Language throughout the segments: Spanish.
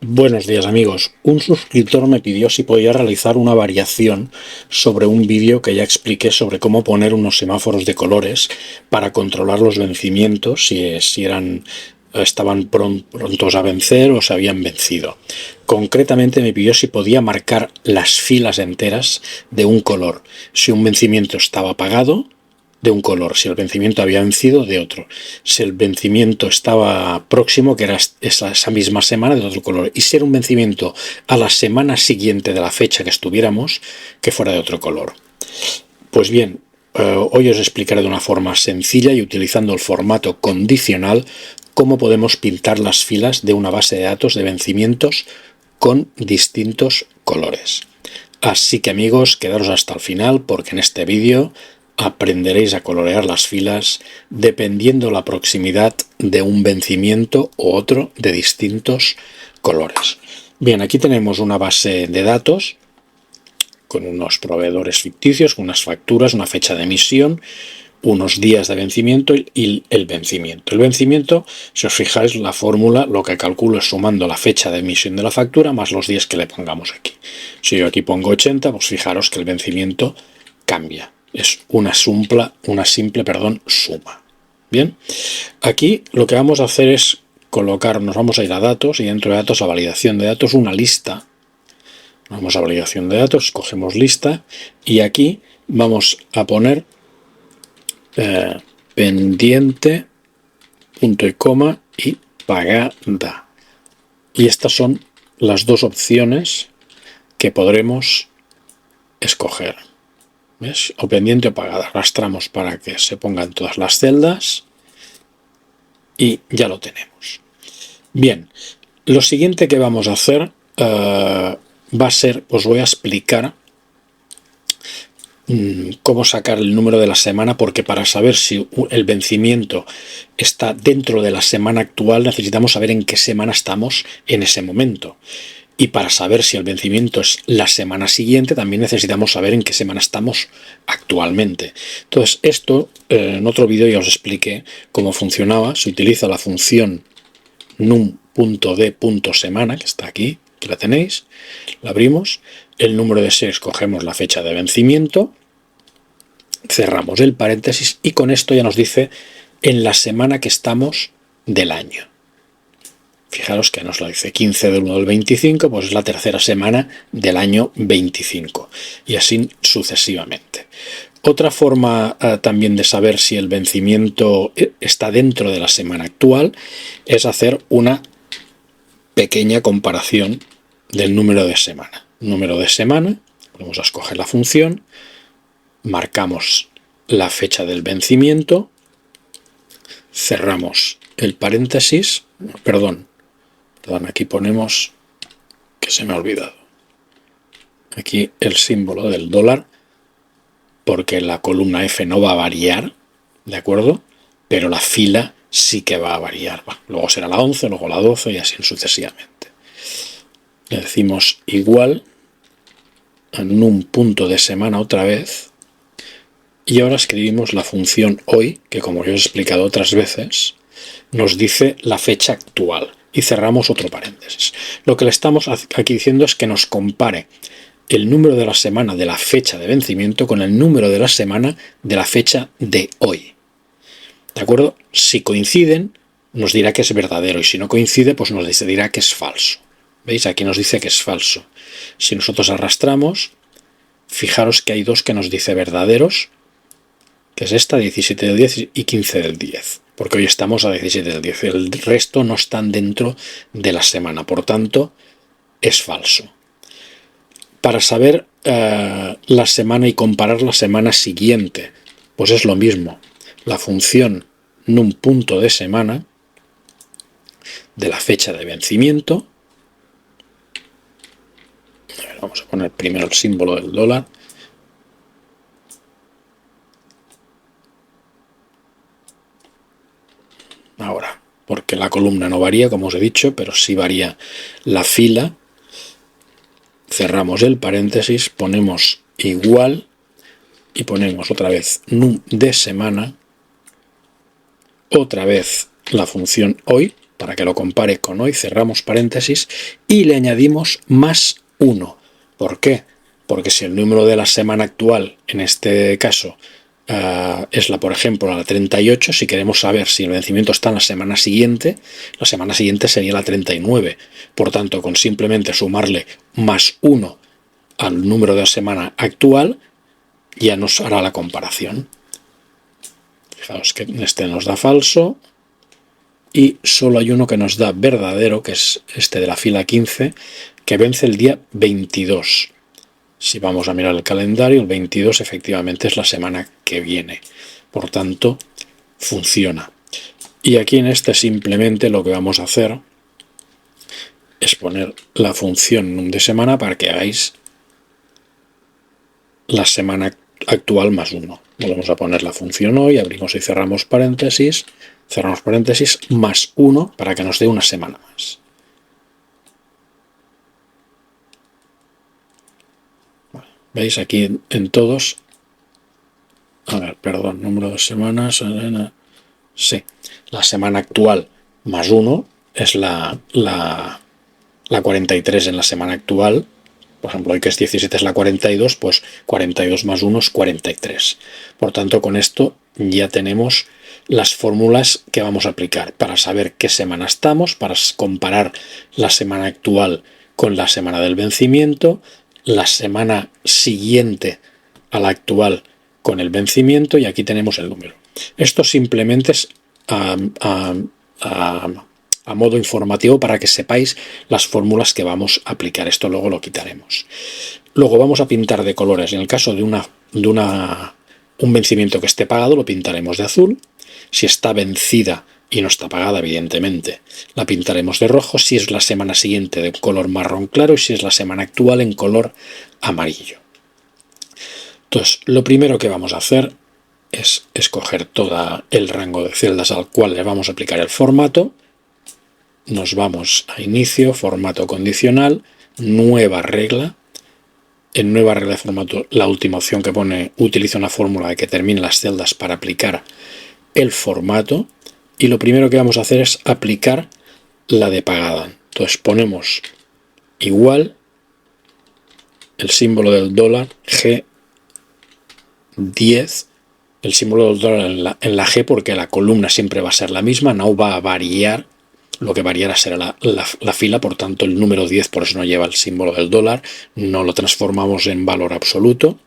Buenos días amigos, un suscriptor me pidió si podía realizar una variación sobre un vídeo que ya expliqué sobre cómo poner unos semáforos de colores para controlar los vencimientos, si estaban prontos a vencer o se habían vencido. Concretamente me pidió si podía marcar las filas enteras de un color, si un vencimiento estaba pagado, de un color, si el vencimiento había vencido, de otro, si el vencimiento estaba próximo, que era esa misma semana, de otro color, y si era un vencimiento a la semana siguiente de la fecha que estuviéramos, que fuera de otro color. Pues bien, hoy os explicaré de una forma sencilla y utilizando el formato condicional cómo podemos pintar las filas de una base de datos de vencimientos con distintos colores. Así que amigos, quedaros hasta el final porque en este vídeo aprenderéis a colorear las filas dependiendo la proximidad de un vencimiento u otro de distintos colores. Bien, aquí tenemos una base de datos con unos proveedores ficticios, con unas facturas, una fecha de emisión, unos días de vencimiento y el vencimiento. El vencimiento, si os fijáis, la fórmula lo que calculo es sumando la fecha de emisión de la factura más los días que le pongamos aquí. Si yo aquí pongo 80, pues fijaros que el vencimiento cambia. Es una simple suma. Bien, aquí lo que vamos a hacer es colocar, nos vamos a ir a datos y dentro de datos a validación de datos una lista. Vamos a validación de datos, cogemos lista y aquí vamos a poner pendiente, punto y coma y pagada. Y estas son las dos opciones que podremos escoger. ¿Ves? O pendiente o pagada. Arrastramos para que se pongan todas las celdas y ya lo tenemos. Bien, lo siguiente que vamos a hacer va a ser, os voy a explicar cómo sacar el número de la semana, porque para saber si el vencimiento está dentro de la semana actual necesitamos saber en qué semana estamos en ese momento. Y para saber si el vencimiento es la semana siguiente, también necesitamos saber en qué semana estamos actualmente. Entonces, esto en otro vídeo ya os expliqué cómo funcionaba. Se utiliza la función num.d.semana, que está aquí, que la tenéis. La abrimos. El número de serie, escogemos la fecha de vencimiento. Cerramos el paréntesis y con esto ya nos dice en la semana que estamos del año. Fijaros que nos lo dice 15 del 1 del 25, pues es la tercera semana del año 25 y así sucesivamente. Otra forma también de saber si el vencimiento está dentro de la semana actual es hacer una pequeña comparación del número de semana. Número de semana, vamos a escoger la función, marcamos la fecha del vencimiento, cerramos el paréntesis, perdón, aquí ponemos, que se me ha olvidado, aquí el símbolo del dólar, porque la columna F no va a variar, ¿de acuerdo? Pero la fila sí que va a variar. Luego será la 11, luego la 12 y así sucesivamente. Le decimos igual a num punto de semana otra vez. Y ahora escribimos la función hoy, que como yo os he explicado otras veces, nos dice la fecha actual. Y cerramos otro paréntesis. Lo que le estamos aquí diciendo es que nos compare el número de la semana de la fecha de vencimiento con el número de la semana de la fecha de hoy. ¿De acuerdo? Si coinciden, nos dirá que es verdadero y si no coincide, pues nos dirá que es falso. ¿Veis? Aquí nos dice que es falso. Si nosotros arrastramos, fijaros que hay dos que nos dice verdaderos, que es esta, 17 del 10 y 15 del 10. Porque hoy estamos a 17 del 10. El resto no están dentro de la semana, por tanto, es falso. Para saber la semana y comparar la semana siguiente, pues es lo mismo. La función num.de semana, de la fecha de vencimiento. Vamos a poner primero el símbolo del dólar. Ahora, porque la columna no varía, como os he dicho, pero sí varía la fila. Cerramos el paréntesis, ponemos igual y ponemos otra vez num de semana, otra vez la función hoy, para que lo compare con hoy, cerramos paréntesis y le añadimos más 1. ¿Por qué? Porque si el número de la semana actual, en este caso, es por ejemplo, la 38, si queremos saber si el vencimiento está en la semana siguiente sería la 39. Por tanto, con simplemente sumarle más 1 al número de la semana actual, ya nos hará la comparación. Fijaos que este nos da falso y solo hay uno que nos da verdadero, que es este de la fila 15, que vence el día 22. Si vamos a mirar el calendario, el 22 efectivamente es la semana que viene. Por tanto, funciona. Y aquí en este simplemente lo que vamos a hacer es poner la función num de semana para que hagáis la semana actual más 1. Volvemos a poner la función hoy, abrimos y cerramos paréntesis, más 1 para que nos dé una semana más. ¿Veis? Aquí en todos, a ver, perdón, número de semanas, sí, la semana actual más 1 es la 43 en la semana actual. Por ejemplo, hoy que es 17 es la 42, pues 42 más 1 es 43. Por tanto, con esto ya tenemos las fórmulas que vamos a aplicar para saber qué semana estamos, para comparar la semana actual con la semana del vencimiento, la semana siguiente a la actual con el vencimiento, y aquí tenemos el número. Esto simplemente es a modo informativo para que sepáis las fórmulas que vamos a aplicar. Esto luego lo quitaremos. Luego vamos a pintar de colores. En el caso de un vencimiento que esté pagado, lo pintaremos de azul. Si está vencida y no está pagada, evidentemente, la pintaremos de rojo. Si es la semana siguiente, de color marrón claro, y si es la semana actual, en color amarillo. Entonces, lo primero que vamos a hacer es escoger todo el rango de celdas al cual le vamos a aplicar el formato. Nos vamos a inicio, formato condicional, nueva regla. En nueva regla de formato, la última opción que pone utiliza una fórmula que termine las celdas para aplicar el formato. Y lo primero que vamos a hacer es aplicar la de pagada. Entonces ponemos igual el símbolo del dólar G10, el símbolo del dólar en la G, porque la columna siempre va a ser la misma, no va a variar. Lo que variará será la fila, por tanto el número 10 por eso no lleva el símbolo del dólar, no lo transformamos en valor absoluto.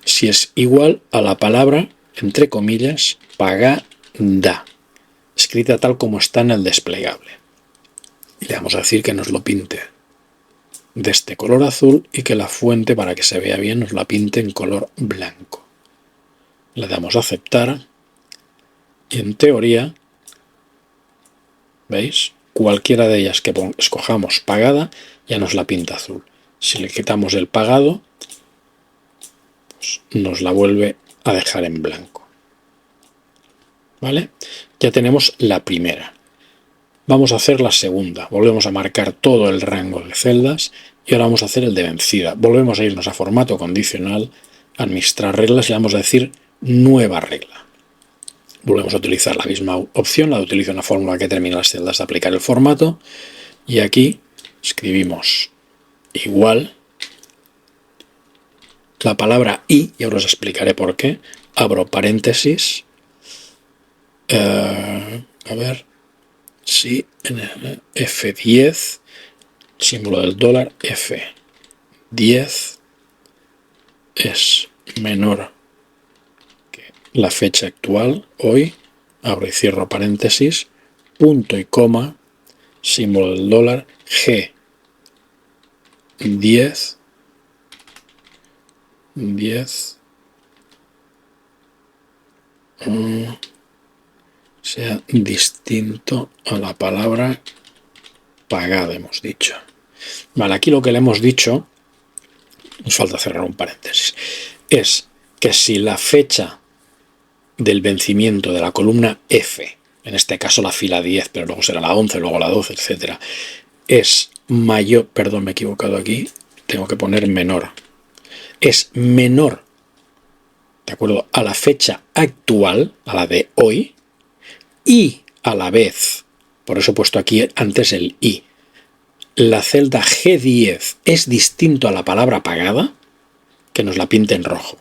Si es igual a la palabra, entre comillas, pagada, escrita tal como está en el desplegable. Y le vamos a decir que nos lo pinte de este color azul y que la fuente, para que se vea bien, nos la pinte en color blanco. Le damos a aceptar y en teoría, ¿veis? Cualquiera de ellas que escojamos pagada ya nos la pinta azul. Si le quitamos el pagado, pues nos la vuelve a dejar en blanco. ¿Vale? Ya tenemos la primera. Vamos a hacer la segunda. Volvemos a marcar todo el rango de celdas y ahora vamos a hacer el de vencida. Volvemos a irnos a formato condicional, administrar reglas y vamos a decir nueva regla. Volvemos a utilizar la misma opción, la de utilizar una fórmula que termina las celdas de aplicar el formato, y aquí escribimos igual la palabra y ahora os explicaré por qué. Abro paréntesis, a ver si en el F10, símbolo del dólar, F10 es menor la fecha actual, hoy, abro y cierro paréntesis, punto y coma, símbolo del dólar, G10, 10, sea distinto a la palabra pagada, hemos dicho. Vale, aquí lo que le hemos dicho, nos falta cerrar un paréntesis, es que si la fecha del vencimiento de la columna F, en este caso la fila 10, pero luego será la 11, luego la 12, etc., es mayor, perdón, me he equivocado aquí, tengo que poner menor, es menor, ¿de acuerdo?, a la fecha actual, a la de hoy, y a la vez Por eso he puesto aquí antes el I. La celda G10 es distinto a la palabra pagada, que nos la pinte en rojo,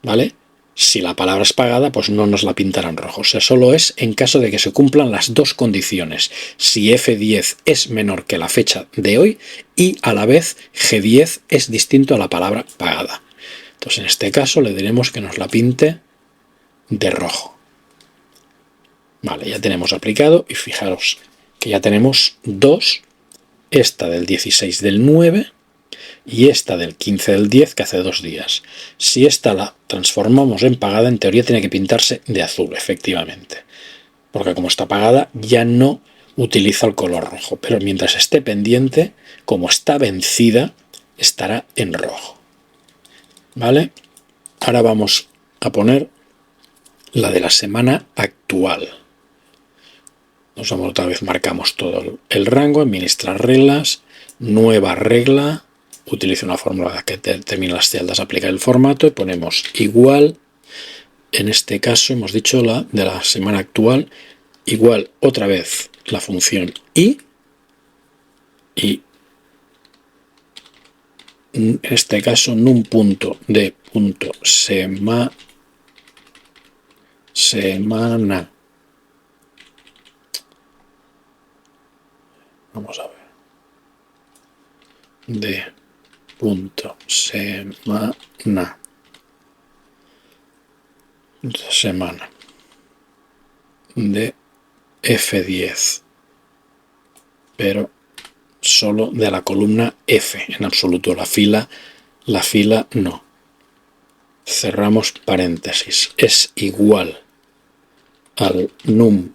¿vale? Si la palabra es pagada, pues no nos la pintará en rojo. O sea, solo es en caso de que se cumplan las dos condiciones. Si F10 es menor que la fecha de hoy y a la vez G10 es distinto a la palabra pagada. Entonces, en este caso le diremos que nos la pinte de rojo. Vale, ya tenemos aplicado y fijaros que ya tenemos dos, esta del 16 del 9 y esta del 15 del 10 que hace 2 días. Si esta la transformamos en pagada, en teoría tiene que pintarse de azul, efectivamente. Porque como está pagada ya no utiliza el color rojo. Pero mientras esté pendiente, como está vencida, estará en rojo. ¿Vale? Ahora vamos a poner la de la semana actual. Nos vamos otra vez, marcamos todo el rango, administrar reglas, nueva regla, utiliza una fórmula que determina las celdas, aplicar el formato y ponemos igual, en este caso hemos dicho la de la semana actual, igual otra vez la función y en este caso num punto de punto semana. Vamos a ver. De punto semana de F10, pero solo de la columna F, en absoluto la fila no. Cerramos paréntesis, es igual al num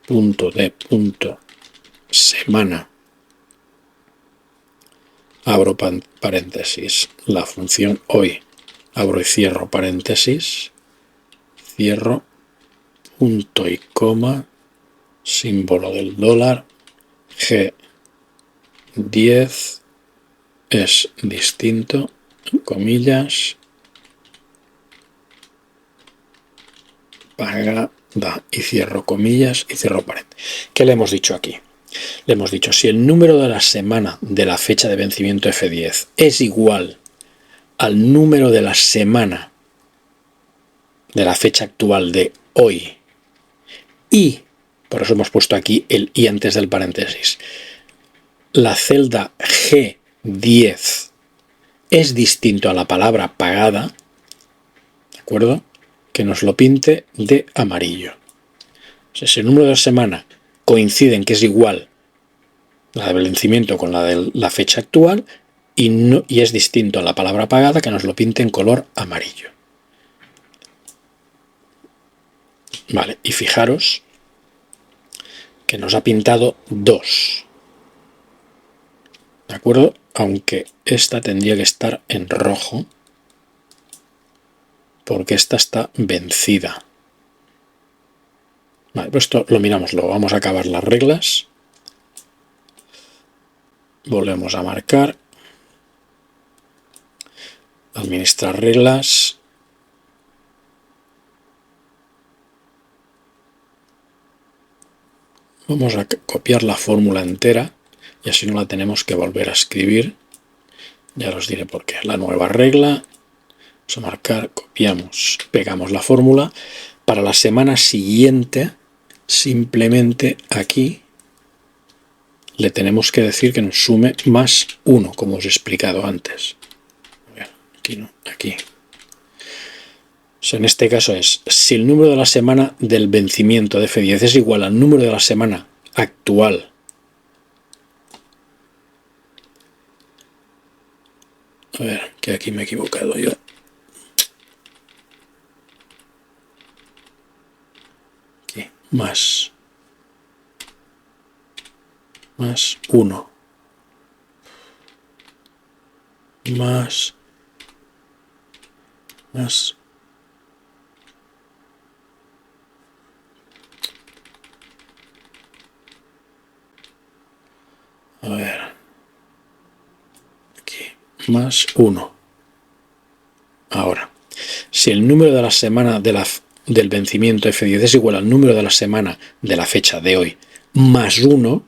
punto de punto semana, abro paréntesis, la función hoy, abro y cierro paréntesis, cierro, punto y coma, símbolo del dólar, G10 es distinto, comillas, pagada, y cierro comillas y cierro paréntesis. ¿Qué le hemos dicho aquí? Le hemos dicho, si el número de la semana de la fecha de vencimiento F10 es igual al número de la semana de la fecha actual de hoy y, por eso hemos puesto aquí el y antes del paréntesis, la celda G10 es distinto a la palabra pagada, ¿de acuerdo? Que nos lo pinte de amarillo. O sea, si el número de la semana coincide en que es igual la de vencimiento con la de la fecha actual y es distinto a la palabra pagada, que nos lo pinte en color amarillo. Vale, y fijaros que nos ha pintado 2. ¿De acuerdo? Aunque esta tendría que estar en rojo, porque esta está vencida. Vale, pues esto lo miramos luego. Vamos a acabar las reglas. Volvemos a marcar. Administrar reglas. Vamos a copiar la fórmula entera y así no la tenemos que volver a escribir. Ya os diré por qué. La nueva regla. Vamos a marcar, copiamos, pegamos la fórmula. Para la semana siguiente, simplemente aquí le tenemos que decir que nos sume más 1, como os he explicado antes. A ver, aquí no, aquí. O sea, en este caso es, si el número de la semana del vencimiento de F10 es igual al número de la semana actual, a ver, que aquí me he equivocado yo. Aquí, más 1 más a ver, aquí, más 1. Ahora, si el número de la semana de del vencimiento F10 es igual al número de la semana de la fecha de hoy más 1,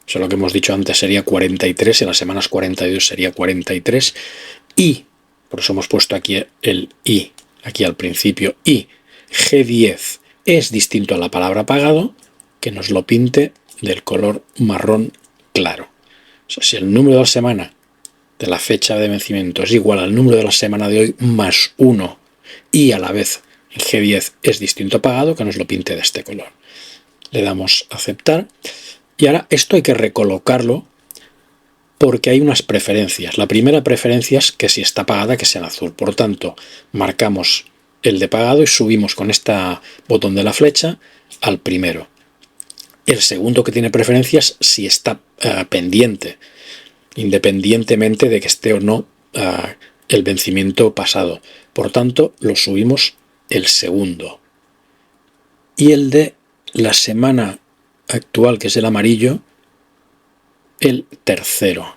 eso es lo que hemos dicho antes, sería 43, y en las semanas 42 sería 43, y, por eso hemos puesto aquí el i, aquí al principio, y G10 es distinto a la palabra pagado, que nos lo pinte del color marrón claro. O sea, si el número de la semana de la fecha de vencimiento es igual al número de la semana de hoy más 1, y a la vez en G10 es distinto a pagado, que nos lo pinte de este color. Le damos a aceptar, y ahora esto hay que recolocarlo porque hay unas preferencias. La primera preferencia es que si está pagada, que sea en azul. Por tanto, marcamos el de pagado y subimos con este botón de la flecha al primero. El segundo que tiene preferencias si está pendiente, independientemente de que esté o no el vencimiento pasado. Por tanto, lo subimos el segundo. Y el de la semana actual, que es el amarillo, el tercero.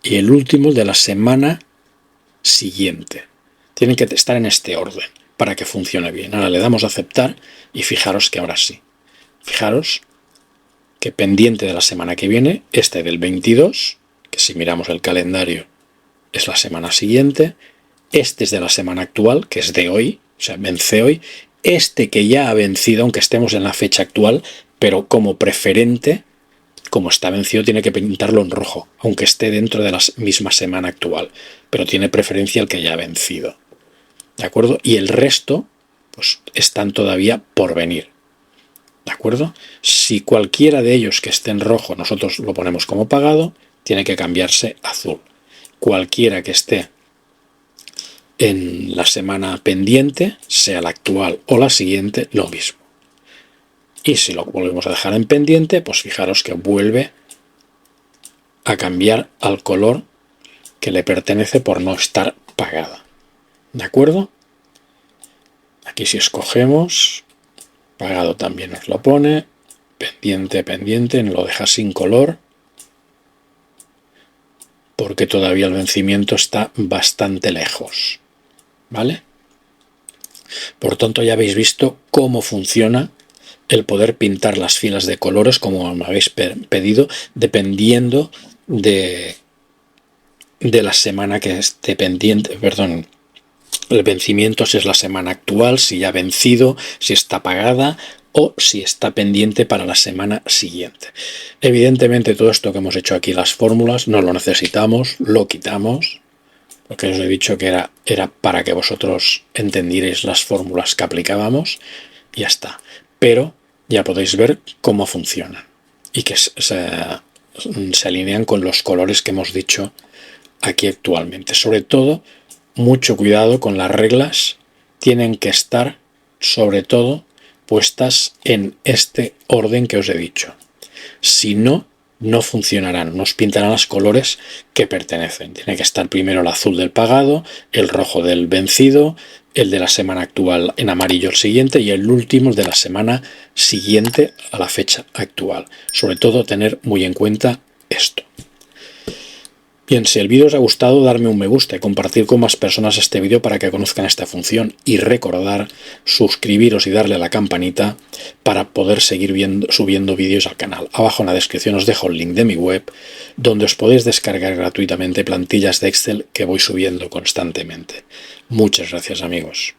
Y el último, el de la semana siguiente. Tienen que estar en este orden para que funcione bien. Ahora le damos a aceptar y fijaros que ahora sí. Fijaros que pendiente de la semana que viene, este del 22, que si miramos el calendario es la semana siguiente, este es de la semana actual, que es de hoy, o sea, vence hoy, este que ya ha vencido, aunque estemos en la fecha actual, pero como preferente, como está vencido, tiene que pintarlo en rojo, aunque esté dentro de la misma semana actual, pero tiene preferencia el que ya ha vencido. ¿De acuerdo? Y el resto, pues están todavía por venir. ¿De acuerdo? Si cualquiera de ellos que esté en rojo nosotros lo ponemos como pagado, tiene que cambiarse a azul. Cualquiera que esté en la semana pendiente, sea la actual o la siguiente, lo mismo. Y si lo volvemos a dejar en pendiente, pues fijaros que vuelve a cambiar al color que le pertenece por no estar pagada. ¿De acuerdo? Aquí si escogemos, pagado también nos lo pone, pendiente, nos lo deja sin color, porque todavía el vencimiento está bastante lejos. ¿Vale? Por tanto, ya habéis visto cómo funciona el poder pintar las filas de colores como me habéis pedido, dependiendo de la semana que esté pendiente, perdón, el vencimiento, si es la semana actual, si ya ha vencido, si está pagada o si está pendiente para la semana siguiente. Evidentemente todo esto que hemos hecho aquí, las fórmulas, no lo necesitamos, lo quitamos, porque os he dicho que era para que vosotros entendierais las fórmulas que aplicábamos, y ya está. Pero ya podéis ver cómo funcionan y que se alinean con los colores que hemos dicho aquí actualmente. Sobre todo, mucho cuidado con las reglas, tienen que estar sobre todo puestas en este orden que os he dicho. Si no, no funcionarán, nos pintarán los colores que pertenecen. Tiene que estar primero el azul del pagado, el rojo del vencido, el de la semana actual en amarillo el siguiente y el último el de la semana siguiente a la fecha actual. Sobre todo tener muy en cuenta esto. Bien, si el vídeo os ha gustado, darme un me gusta y compartir con más personas este vídeo para que conozcan esta función, y recordar suscribiros y darle a la campanita para poder seguir subiendo vídeos al canal. Abajo en la descripción os dejo el link de mi web donde os podéis descargar gratuitamente plantillas de Excel que voy subiendo constantemente. Muchas gracias, amigos.